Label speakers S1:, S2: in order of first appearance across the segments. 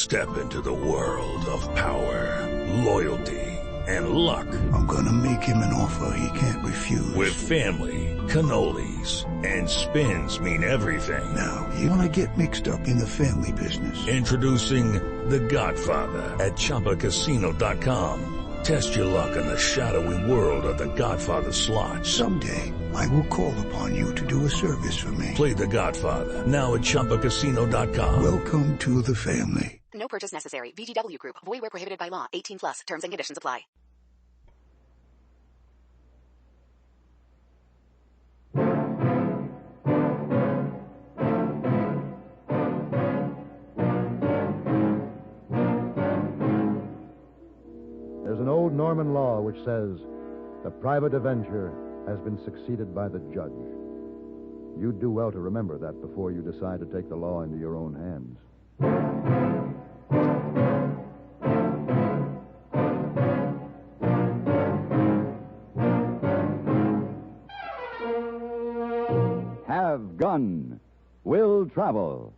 S1: Step into the world of power, loyalty, and luck.
S2: I'm gonna make him an offer he can't refuse.
S1: With family, cannolis, and spins mean everything.
S2: Now, you wanna get mixed up in the family business.
S1: Introducing The Godfather at ChumbaCasino.com. Test your luck in the shadowy world of The Godfather slot.
S2: Someday, I will call upon you to do a service for me.
S1: Play The Godfather now at ChumbaCasino.com.
S2: Welcome to the family.
S3: No purchase necessary. VGW Group. Void where prohibited by law. 18 plus. Terms and conditions apply.
S4: There's an old Norman law which says the private avenger has been succeeded by the judge. You'd do well to remember that before you decide to take the law into your own hands.
S5: Have Gun, Will Travel.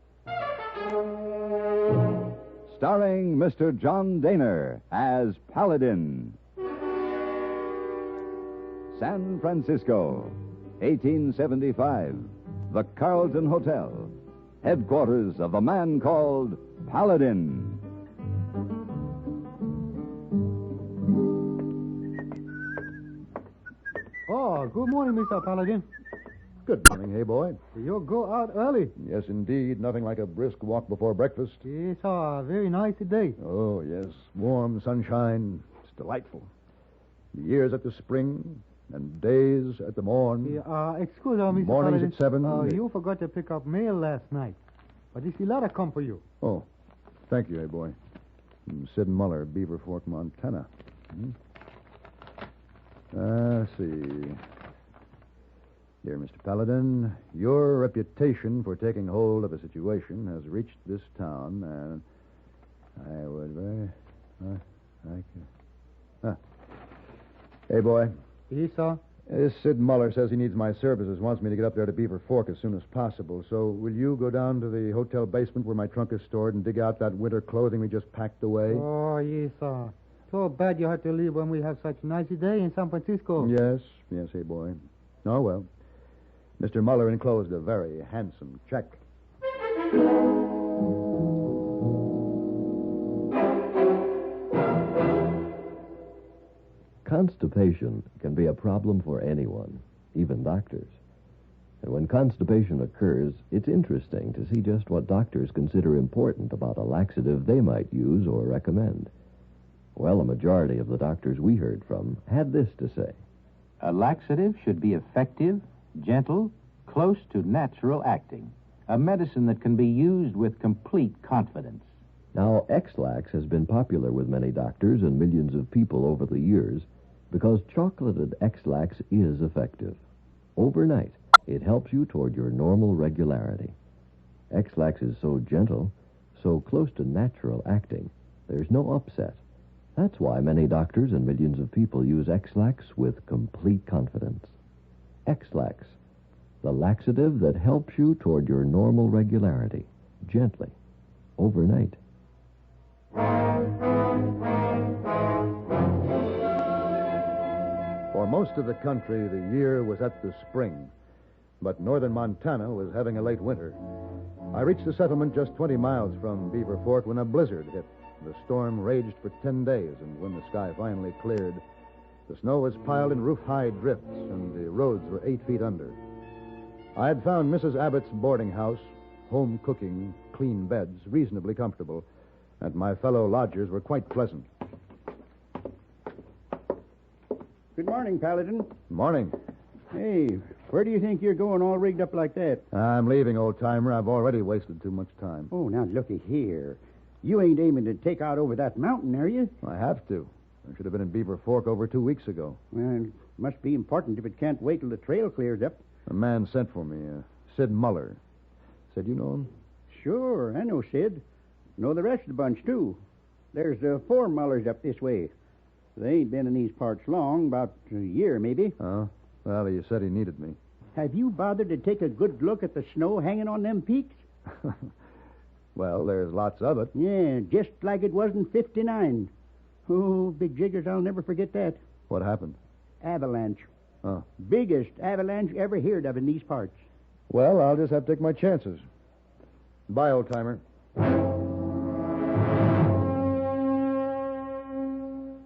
S5: Starring Mr. John Daner as Paladin. San Francisco, 1875. The Carlton Hotel, headquarters of the man called Paladin.
S6: Oh, good morning, Mr. Paladin.
S4: Good morning, hey boy.
S6: You'll go out early.
S4: Yes, indeed. Nothing like a brisk walk before breakfast.
S6: It's a very nice day.
S4: Oh, yes. Warm sunshine. It's delightful. Years at the spring and days at the morn.
S6: Excuse me, Mr.
S4: Mornings
S6: Paladin.
S4: at 7.
S6: You forgot to pick up mail last night. But this letter come for you.
S4: Oh, thank you, hey boy. From Sid Muller, Beaver Fork, Montana. Let's see. Dear Mr. Paladin, your reputation for taking hold of a situation has reached this town, and I would very like you. Hey, boy.
S6: Yes, sir.
S4: This Sid Muller says he needs my services, wants me to get up there to Beaver Fork as soon as possible. So will you go down to the hotel basement where my trunk is stored and dig out that winter clothing we just packed away?
S6: Oh, yes, sir. So bad you had to leave when we have such a nice day in San Francisco.
S4: Yes, hey, boy. Oh, well. Mr. Muller enclosed a very handsome check.
S5: Constipation can be a problem for anyone, even doctors. And when constipation occurs, it's interesting to see just what doctors consider important about a laxative they might use or recommend. Well, a majority of the doctors we heard from had this to say.
S7: A laxative should be effective, gentle, close to natural acting. A medicine that can be used with complete confidence.
S5: Now, X-Lax has been popular with many doctors and millions of people over the years because chocolated X-Lax is effective. Overnight, it helps you toward your normal regularity. X-Lax is so gentle, so close to natural acting, there's no upset. That's why many doctors and millions of people use X-Lax with complete confidence. X-Lax, the laxative that helps you toward your normal regularity, gently, overnight.
S4: For most of the country, the year was at the spring, but northern Montana was having a late winter. I reached the settlement just 20 miles from Beaver Fork when a blizzard hit. The storm raged for 10 days, and when the sky finally cleared, the snow was piled in roof-high drifts, and the roads were 8 feet under. I had found Mrs. Abbott's boarding house, home cooking, clean beds, reasonably comfortable, and my fellow lodgers were quite pleasant.
S8: Good morning, Paladin.
S4: Morning.
S8: Hey, where do you think you're going all rigged up like that?
S4: I'm leaving, old-timer. I've already wasted too much time.
S8: Oh, now looky here. You ain't aiming to take out over that mountain, are you?
S4: I have to. I should have been in Beaver Fork over 2 weeks ago.
S8: Well, it must be important if it can't wait till the trail clears up.
S4: A man sent for me, Sid Muller. Said you know him?
S8: Sure, I know Sid. Know the rest of the bunch, too. There's 4 Mullers up this way. They ain't been in these parts long, about a year, maybe.
S4: Oh? Well, he said he needed me.
S8: Have you bothered to take a good look at the snow hanging on them peaks?
S4: Well, there's lots of it.
S8: Yeah, just like it was in 59. Oh, Big Jiggers, I'll never forget that.
S4: What happened?
S8: Avalanche.
S4: Oh.
S8: Biggest avalanche ever heard of in these parts.
S4: Well, I'll just have to take my chances. Bye, old-timer.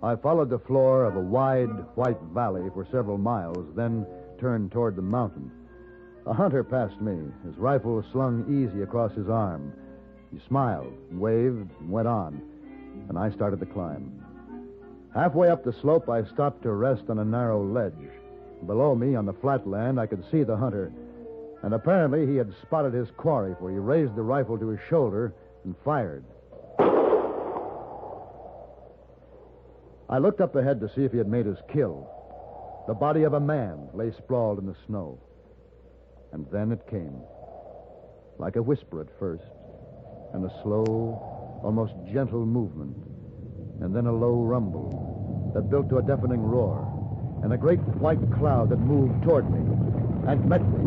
S4: I followed the floor of a wide, white valley for several miles, then turned toward the mountain. A hunter passed me, his rifle slung easy across his arm. He smiled, waved, and went on, and I started the climb. Halfway up the slope, I stopped to rest on a narrow ledge. Below me, on the flat land, I could see the hunter, and apparently he had spotted his quarry, for he raised the rifle to his shoulder and fired. I looked up ahead to see if he had made his kill. The body of a man lay sprawled in the snow. And then it came. Like a whisper at first, and a slow, almost gentle movement, and then a low rumble that built to a deafening roar, and a great white cloud that moved toward me and met me.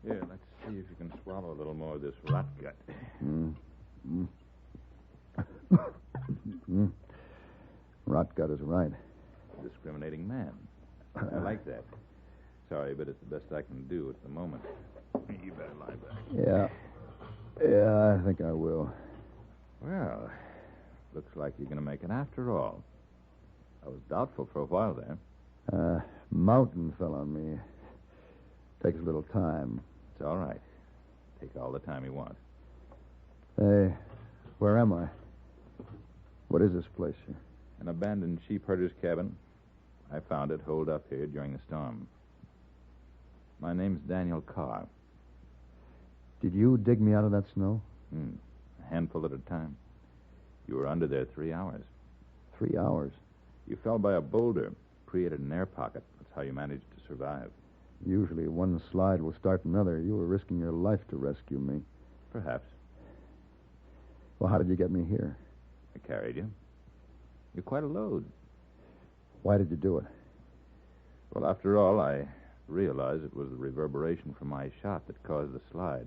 S9: Here, let's see if you can swallow a little more of this rot gut.
S4: Rot gut is right.
S9: Discriminating man. I like that. Sorry, but it's the best I can do at the moment. You better lie back.
S4: Yeah, I think I will.
S9: Well, looks like you're going to make it after all. I was doubtful for a while there.
S4: Mountain fell on me. Takes a little time.
S9: It's all right. Take all the time you want.
S4: Hey, where am I? What is this place here?
S9: An abandoned sheep herder's cabin. I found it holed up here during the storm. My name's Daniel Carr.
S4: Did you dig me out of that snow?
S9: A handful at a time. You were under there 3 hours.
S4: 3 hours?
S9: You fell by a boulder, created an air pocket. That's how you managed to survive.
S4: Usually one slide will start another. You were risking your life to rescue me.
S9: Perhaps.
S4: Well, how did you get me here?
S9: I carried you. You're quite a load.
S4: Why did you do it?
S9: Well, after all, I realized it was the reverberation from my shot that caused the slide.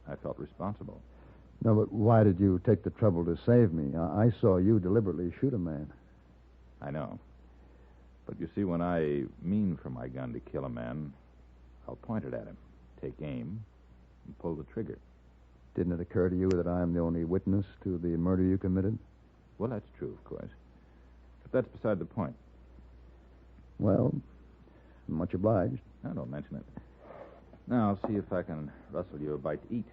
S9: I felt responsible.
S4: No, but why did you take the trouble to save me? I saw you deliberately shoot a man.
S9: I know. But you see, when I mean for my gun to kill a man, I'll point it at him, take aim, and pull the trigger.
S4: Didn't it occur to you that I'm the only witness to the murder you committed?
S9: Well, that's true, of course. But that's beside the point.
S4: Well, much obliged.
S9: No, don't mention it. Now, I'll see if I can rustle you a bite to eat.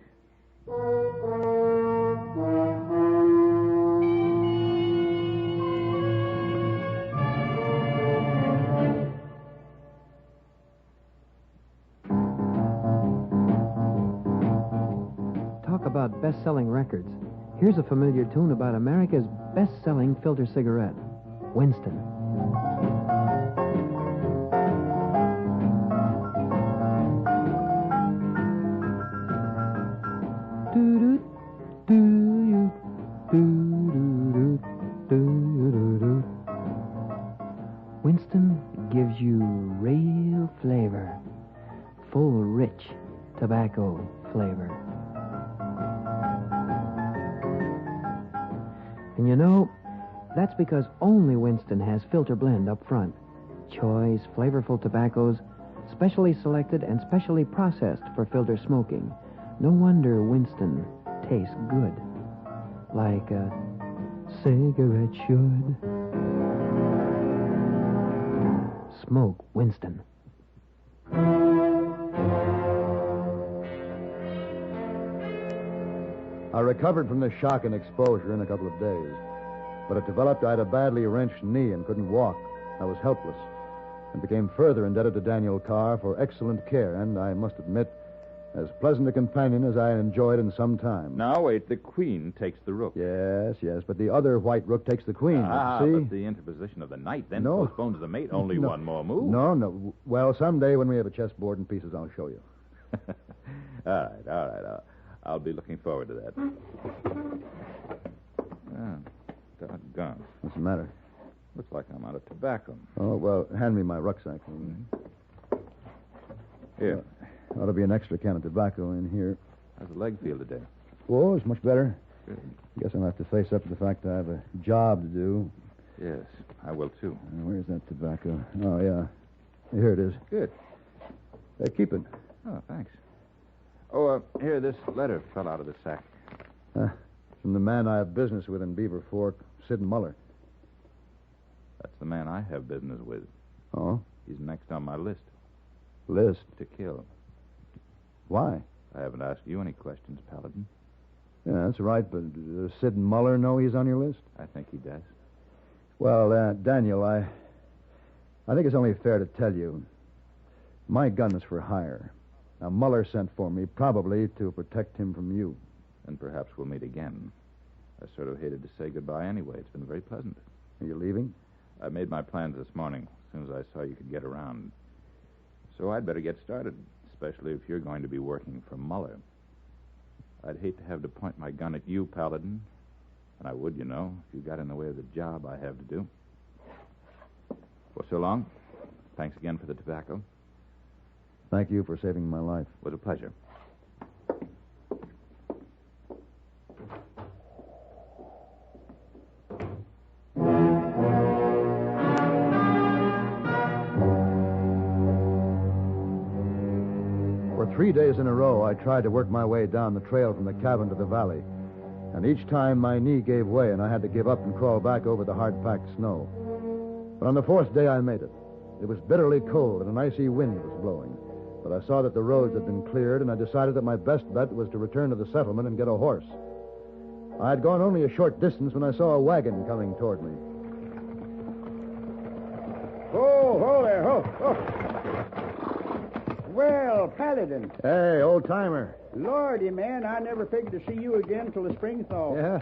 S10: Talk about best-selling records. Here's a familiar tune about America's best-selling filter cigarette, Winston. Winston gives you real flavor, full, rich tobacco flavor. And you know, that's because only Winston has filter blend up front. Choice, flavorful tobaccos, specially selected and specially processed for filter smoking. No wonder Winston tastes good. Like a cigarette should. Smoke Winston.
S4: I recovered from the shock and exposure in a couple of days. But it developed I had a badly wrenched knee and couldn't walk. I was helpless and became further indebted to Daniel Carr for excellent care and, I must admit, as pleasant a companion as I had enjoyed in some time.
S9: Now, wait. The queen takes the rook.
S4: Yes, but the other white rook takes the queen. See?
S9: But the interposition of the knight then postpones the mate. Only one more move.
S4: No. Well, someday when we have a chessboard and pieces, I'll show you.
S9: All right. I'll be looking forward to that. Doggone.
S4: What's the matter?
S9: Looks like I'm out of tobacco.
S4: Oh, well, hand me my rucksack.
S9: Here.
S4: Ought to be an extra can of tobacco in here.
S9: How's the leg feel today?
S4: Oh, it's much better.
S9: Good.
S4: Guess I'll have to face up to the fact I have a job to do.
S9: Yes, I will, too.
S4: Where's that tobacco? Oh, yeah. Here it is.
S9: Good.
S4: Keep it.
S9: Oh, thanks. Oh, here, this letter fell out of the sack.
S4: From the man I have business with in Beaver Fork, Sid Muller.
S9: That's the man I have business with.
S4: Oh?
S9: He's next on my list.
S4: List?
S9: To kill.
S4: Why?
S9: I haven't asked you any questions, Paladin.
S4: Yeah, that's right, but does Sid Muller know he's on your list?
S9: I think he does.
S4: Well, Daniel, I think it's only fair to tell you. My gun is for hire. Now, Muller sent for me, probably to protect him from you.
S9: And perhaps we'll meet again. I sort of hated to say goodbye anyway. It's been very pleasant.
S4: Are you leaving?
S9: I made my plans this morning, as soon as I saw you could get around. So I'd better get started, especially if you're going to be working for Muller. I'd hate to have to point my gun at you, Paladin. And I would, you know, if you got in the way of the job I have to do. Well, so long. Thanks again for the tobacco.
S4: Thank you for saving my life.
S9: It was a pleasure.
S4: For 3 days in a row, I tried to work my way down the trail from the cabin to the valley. And each time my knee gave way and I had to give up and crawl back over the hard-packed snow. But on the 4th day, I made it. It was bitterly cold and an icy wind was blowing. But I saw that the roads had been cleared, and I decided that my best bet was to return to the settlement and get a horse. I had gone only a short distance when I saw a wagon coming toward me.
S8: Oh, there, Well, Paladin.
S4: Hey, old-timer.
S8: Lordy, man, I never figured to see you again till the spring thaw.
S4: Yeah?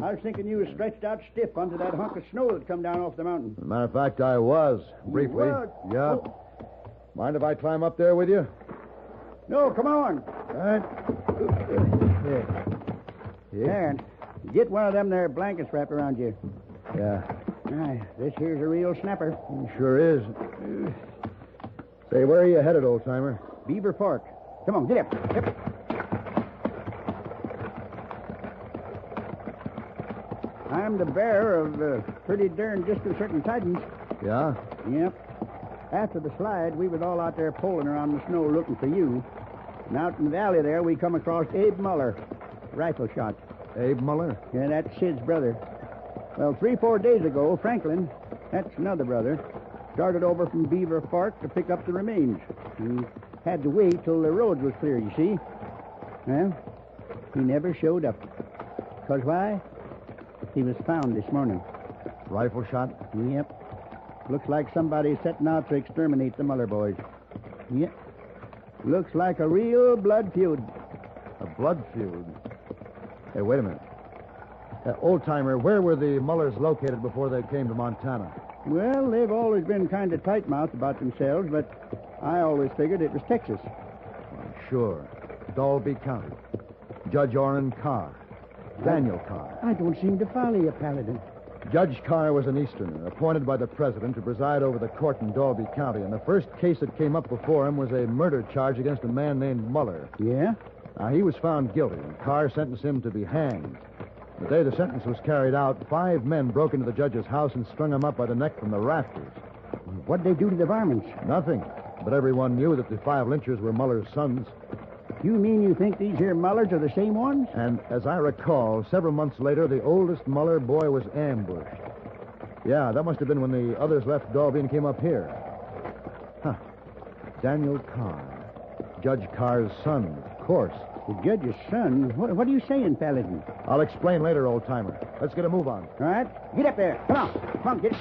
S8: I was thinking you was stretched out stiff under that hunk of snow that come down off the mountain.
S4: As a matter of fact, I was, briefly.
S8: What?
S4: Yeah.
S8: Oh.
S4: Mind if I climb up there with you?
S8: No, come on.
S4: All right.
S8: There, get one of them there blankets wrapped around you.
S4: Yeah.
S8: Aye, this here's a real snapper.
S4: Sure is. Say, where are you headed, old-timer?
S8: Beaver Fork. Come on, get up. I'm the bearer of pretty darn disconcerting tidings.
S4: Yeah?
S8: Yep. After the slide, we was all out there poling around the snow looking for you. And out in the valley there, we come across Abe Muller, rifle shot.
S4: Abe Muller?
S8: Yeah, that's Sid's brother. Well, 3-4 days ago, Franklin, that's another brother, started over from Beaver Fork to pick up the remains. He had to wait till the road was clear, you see. Well, he never showed up. 'Cause why? He was found this morning.
S4: Rifle shot?
S8: Yep. Looks like somebody's setting out to exterminate the Muller boys. Yep. Looks like a real blood feud.
S4: A blood feud? Hey, wait a minute. Old-timer, where were the Mullers located before they came to Montana?
S8: Well, they've always been kind of tight-mouthed about themselves, but I always figured it was Texas.
S4: Well, sure. Dalby County. Judge Orrin Carr. Daniel Carr.
S8: I don't seem to follow you, Paladin.
S4: Judge Carr was an Easterner, appointed by the president to preside over the court in Dalby County, and the first case that came up before him was a murder charge against a man named Muller.
S8: Yeah?
S4: Now, he was found guilty, and Carr sentenced him to be hanged. The day the sentence was carried out, 5 men broke into the judge's house and strung him up by the neck from the rafters.
S8: What'd they do to the varmints?
S4: Nothing, but everyone knew that the 5 lynchers were Muller's sons.
S8: You mean you think these here Mullers are the same ones?
S4: And as I recall, several months later, the oldest Muller boy was ambushed. Yeah, that must have been when the others left Dalby and came up here. Huh. Daniel Carr. Judge Carr's son, of course.
S8: The judge's son? What are you saying, Paladin?
S4: I'll explain later, old-timer. Let's get a move on.
S8: All right. Get up there. Come on, get it.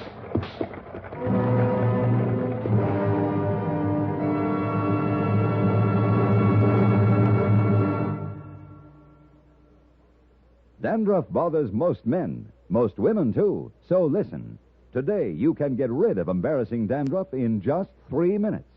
S11: Dandruff bothers most men, most women, too. So listen. Today, you can get rid of embarrassing dandruff in just 3 minutes.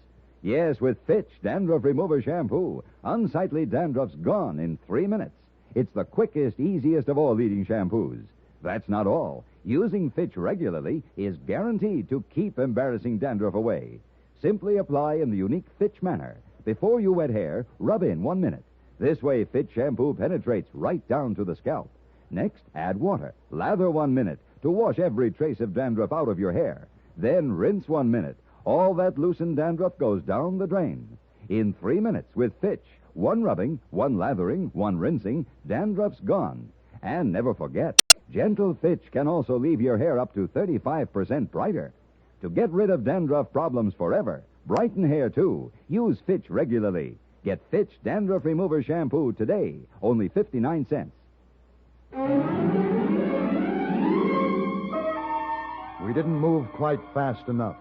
S11: Yes, with Fitch Dandruff Remover Shampoo, unsightly dandruff's gone in 3 minutes. It's the quickest, easiest of all leading shampoos. That's not all. Using Fitch regularly is guaranteed to keep embarrassing dandruff away. Simply apply in the unique Fitch manner. Before you wet hair, rub in 1 minute. This way, Fitch shampoo penetrates right down to the scalp. Next, add water. Lather 1 minute to wash every trace of dandruff out of your hair. Then rinse 1 minute. All that loosened dandruff goes down the drain. In 3 minutes with Fitch, 1 rubbing, 1 lathering, 1 rinsing, dandruff's gone. And never forget, gentle Fitch can also leave your hair up to 35% brighter. To get rid of dandruff problems forever, brighten hair too, use Fitch regularly. Get Fitch Dandruff Remover Shampoo today, only 59 cents.
S4: We didn't move quite fast enough.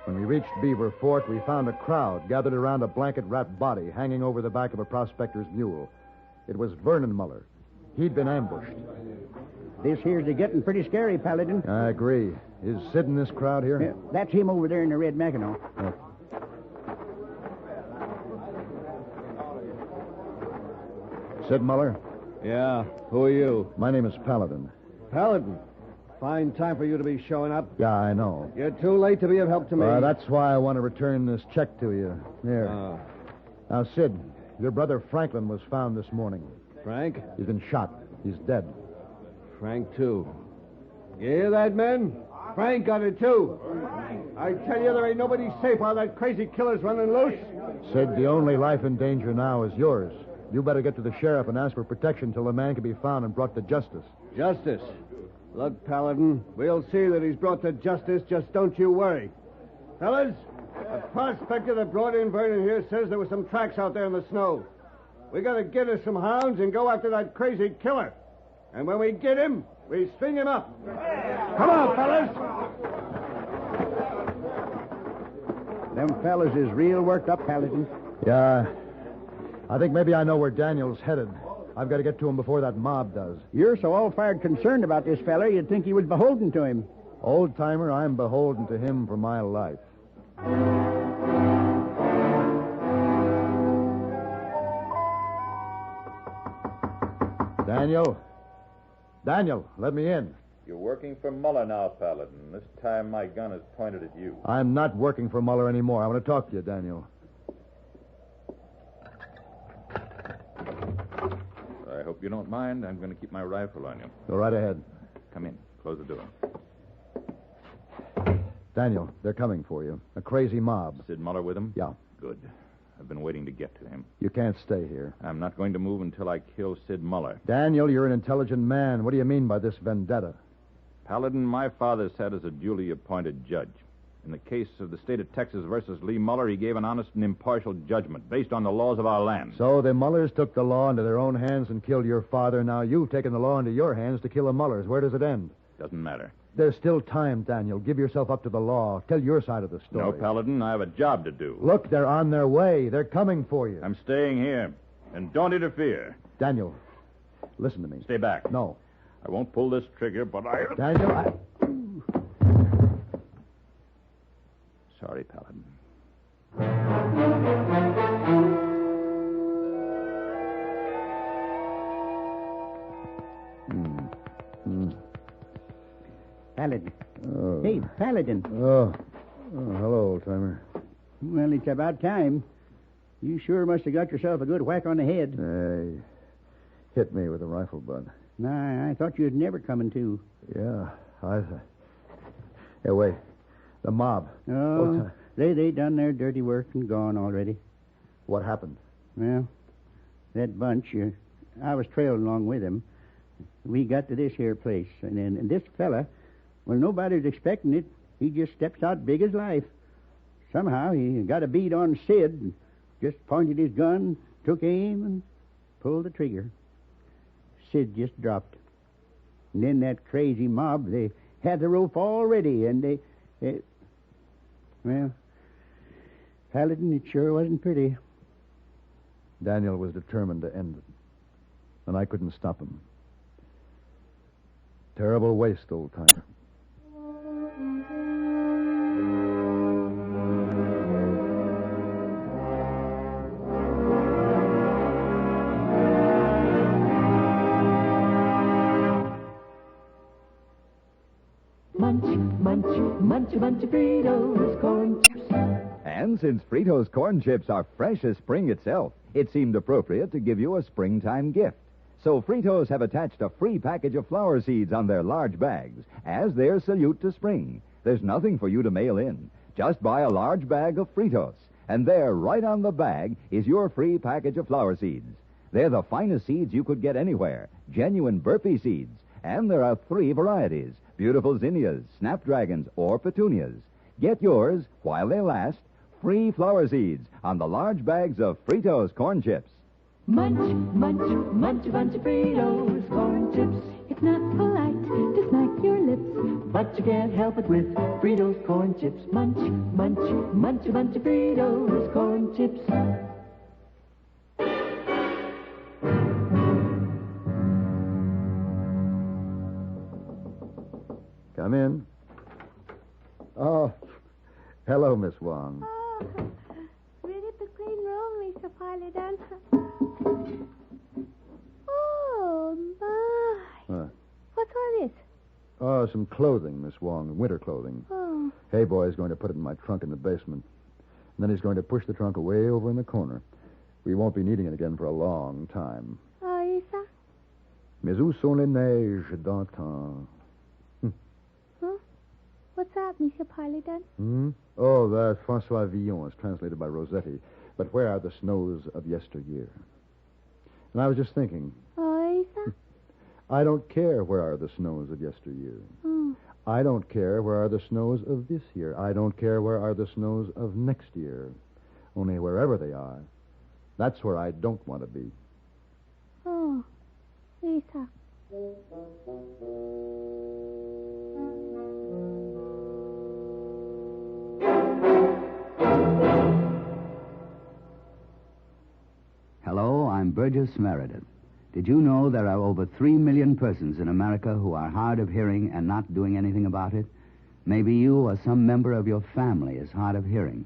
S4: When we reached Beaver Fort, we found a crowd gathered around a blanket-wrapped body hanging over the back of a prospector's mule. It was Vernon Muller. He'd been ambushed.
S8: This here's getting pretty scary, Paladin.
S4: I agree. Is Sid in this crowd here?
S8: Yeah, that's him over there in the red Mackinaw.
S4: Sid Muller?
S12: Yeah, who are you?
S4: My name is Paladin.
S12: Paladin. Fine time for you to be showing up.
S4: Yeah, I know.
S12: You're too late to be of help to me.
S4: That's why I want to return this check to you. Here. Now, Sid, your brother Franklin was found this morning.
S12: Frank?
S4: He's been shot. He's dead.
S12: Frank, too. You hear that, men? Frank got it, too. I tell you, there ain't nobody safe while that crazy killer's running loose.
S4: Sid, the only life in danger now is yours. You better get to the sheriff and ask for protection till the man can be found and brought to justice.
S12: Justice? Look, Paladin, we'll see that he's brought to justice. Just don't you worry. Fellas, a prospector that brought in Vernon here says there were some tracks out there in the snow. We gotta get us some hounds and go after that crazy killer. And when we get him, we string him up. Come on, fellas.
S8: Them fellas is real worked up, Paladin.
S4: Yeah. I think maybe I know where Daniel's headed. I've got to get to him before that mob does.
S8: You're so all-fired concerned about this fella, you'd think he was beholden to him.
S4: Old-timer, I'm beholden to him for my life. Daniel? Daniel, let me in.
S9: You're working for Muller now, Paladin. This time my gun is pointed at you.
S4: I'm not working for Muller anymore. I want to talk to you, Daniel.
S9: I hope you don't mind. I'm going to keep my rifle on you.
S4: Go right ahead.
S9: Come in. Close the door.
S4: Daniel, they're coming for you. A crazy mob.
S9: Sid Muller with him?
S4: Yeah.
S9: Good. I've been waiting to get to him.
S4: You can't stay here.
S9: I'm not going to move until I kill Sid Muller.
S4: Daniel, you're an intelligent man. What do you mean by this vendetta?
S9: Paladin, my father sat as a duly appointed judge. In the case of the state of Texas versus Lee Muller, he gave an honest and impartial judgment based on the laws of our land.
S4: So the Mullers took the law into their own hands and killed your father. Now you've taken the law into your hands to kill the Mullers. Where does it end?
S9: Doesn't matter.
S4: There's still time, Daniel. Give yourself up to the law. Tell your side of the story.
S9: No, Paladin, I have a job to do.
S4: Look, they're on their way. They're coming for you.
S9: I'm staying here. And don't interfere.
S4: Daniel, listen to me.
S9: Stay back.
S4: No.
S9: I won't pull this trigger, but I...
S4: Daniel,
S9: Sorry, Paladin.
S8: Paladin.
S4: Oh.
S8: Hey, Paladin.
S4: Oh, hello, old-timer.
S8: Well, it's about time. You sure must have got yourself a good whack on the head.
S4: Hey, hit me with a rifle butt.
S8: Nah, I thought you'd never coming to.
S4: Yeah, Hey, wait. The mob.
S8: Oh, they done their dirty work and gone already.
S4: What happened?
S8: Well, that bunch, I was trailing along with them. We got to this here place, and this fella, well, nobody was expecting it. He just steps out big as life. Somehow he got a bead on Sid, and just pointed his gun, took aim, and pulled the trigger. Sid just dropped. And then that crazy mob, they had the rope all ready, and they well, Paladin, it sure wasn't pretty.
S4: Daniel was determined to end it, and I couldn't stop him. Terrible waste, old-timer.
S13: Munch a bunch of Fritos corn chips.
S11: And since Fritos corn chips are fresh as spring itself, it seemed appropriate to give you a springtime gift. So Fritos have attached a free package of flower seeds on their large bags as their salute to spring. There's nothing for you to mail in. Just buy a large bag of Fritos, and there, right on the bag, is your free package of flower seeds. They're the finest seeds you could get anywhere, genuine burpee seeds. And there are 3 varieties, beautiful zinnias, snapdragons, or petunias. Get yours, while they last, free flower seeds on the large bags of Fritos corn chips.
S13: Munch, munch, munch a bunch of Fritos corn chips. It's not polite to smack your lips, but you can't help it with Fritos corn chips. Munch, munch, munch a bunch of Fritos corn chips.
S4: Come in. Oh, hello, Miss Wong.
S14: Oh, ready to clean room, Mr. Paladin. Oh, my. What's all this?
S4: Oh, some clothing, Miss Wong, winter clothing.
S14: Oh.
S4: Hey, boy's going to put it in my trunk in the basement. And then he's going to push the trunk away over in the corner. We won't be needing it again for a long time.
S14: Oh, yes, sir?
S4: Mais où sont les neiges d'antan?
S14: Huh? What's that, Mr. Paladin?
S4: Oh, that's Francois Villon. It's translated by Rossetti. But where are the snows of yesteryear? And I was just thinking.
S14: Oh, yes, sir?
S4: I don't care where are the snows of yesteryear.
S14: Oh.
S4: I don't care where are the snows of this year. I don't care where are the snows of next year. Only wherever they are, that's where I don't want to be.
S14: Oh, yes, sir.
S15: Hello, I'm Burgess Meredith. Did you know there are over 3 million persons in America who are hard of hearing and not doing anything about it? Maybe you or some member of your family is hard of hearing.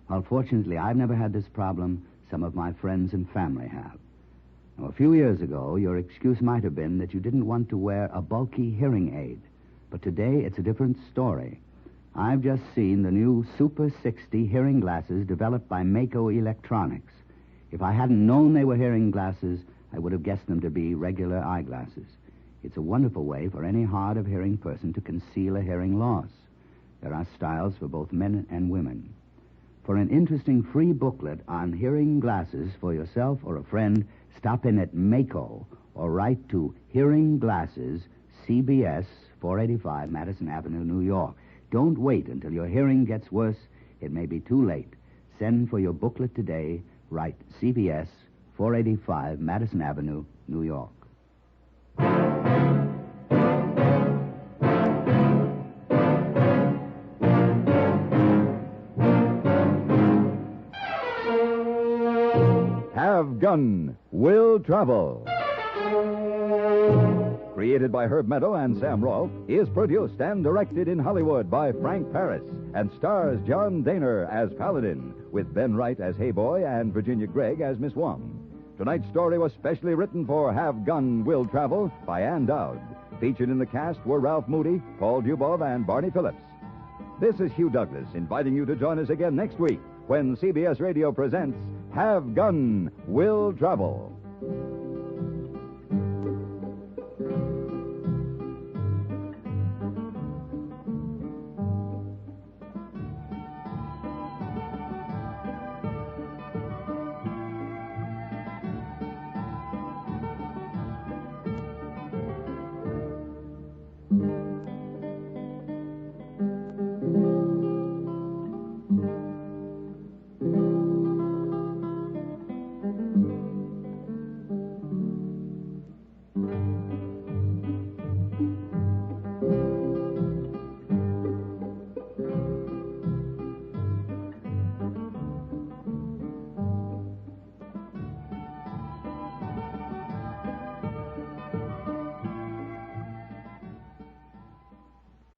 S15: Well, fortunately, I've never had this problem. Some of my friends and family have. Now, a few years ago, your excuse might have been that you didn't want to wear a bulky hearing aid. But today, it's a different story. I've just seen the new Super 60 hearing glasses developed by Mako Electronics. If I hadn't known they were hearing glasses, I would have guessed them to be regular eyeglasses. It's a wonderful way for any hard of hearing person to conceal a hearing loss. There are styles for both men and women. For an interesting free booklet on hearing glasses for yourself or a friend, stop in at Mako or write to Hearing Glasses, CBS, 485 Madison Avenue, New York. Don't wait until your hearing gets worse. It may be too late. Send for your booklet today. Write CBS, 485 Madison Avenue, New York.
S11: Have Gun, Will Travel. Created by Herb Meadow and Sam Rolfe, is produced and directed in Hollywood by Frank Paris and stars John Daner as Paladin, with Ben Wright as Hayboy and Virginia Gregg as Miss Wong. Tonight's story was specially written for Have Gun, Will Travel by Ann Dowd. Featured in the cast were Ralph Moody, Paul Dubov, and Barney Phillips. This is Hugh Douglas inviting you to join us again next week when CBS Radio presents Have Gun, Will Travel.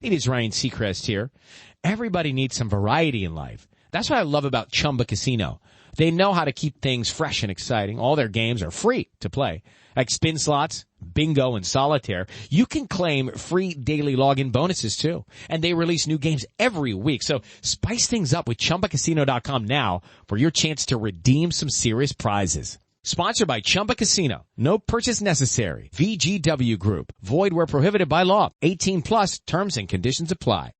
S16: It is Ryan Seacrest here. Everybody needs some variety in life. That's what I love about Chumba Casino. They know how to keep things fresh and exciting. All their games are free to play, like spin slots, bingo, and solitaire. You can claim free daily login bonuses, too. And they release new games every week. So spice things up with ChumbaCasino.com now for your chance to redeem some serious prizes. Sponsored by Chumba Casino. No purchase necessary. VGW Group. Void where prohibited by law. 18 plus terms and conditions apply.